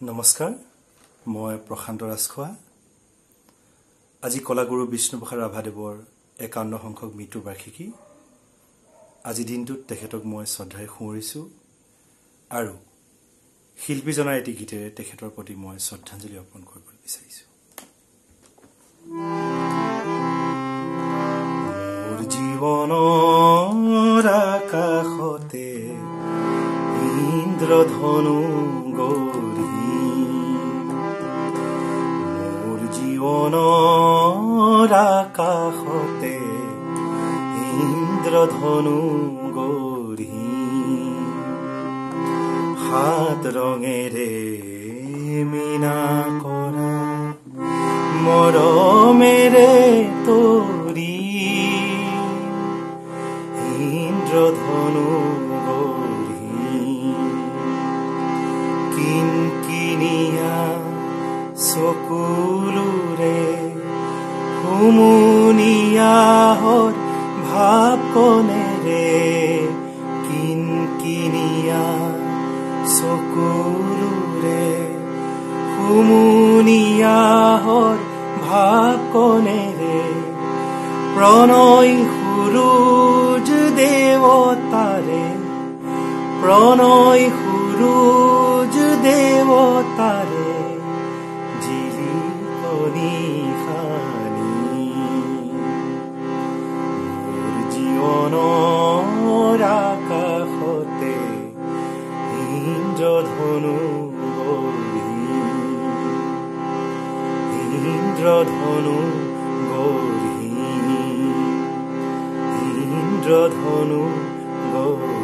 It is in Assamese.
নমস্কাৰ মই প্ৰশান্ত ৰাজখোৱা আজি কলাগুৰু বিষ্ণুপ্ৰসাদ ৰাভাদেৱৰ ৫১ সংখ্যক মৃত্যু বাৰ্ষিকী আজি দিনটোত তেখেতক মই শ্ৰদ্ধাৰে সোঁৱৰিছো আৰু শিল্পীজনাৰ এটি গীতেৰে তেখেতৰ প্ৰতি মই শ্ৰদ্ধাঞ্জলি অৰ্পণ কৰিব বিচাৰিছো মোৰ জীৱনৰ আকাশতে ইন্দ্ৰধনু মোৰ জীৱনৰ আকাশতে ইন্দ্ৰধনু গঢ়ি সাত ৰঙেৰে মীনা কৰা মৰমেৰে তৰি ইন্দ্ৰধনু কিনকিনিয়া চকুলোৰে হুমুনিয়াহৰ ভাৱকণেৰে কিনকিনিয়া চকুলোৰে হুমুনিয়াহৰ ভাৱকণেৰে প্ৰণয় সুৰুজ দেৱতাৰে প্ৰণয় সুৰুজ দেৱতাৰে জিলিকনি খানি মোৰ জীৱনৰ আকাশতে ইন্দ্ৰধনু গঢ়ি ইন্দ্ৰধনু গঢ়ি ইন্দ্ৰধনু গঢ়ি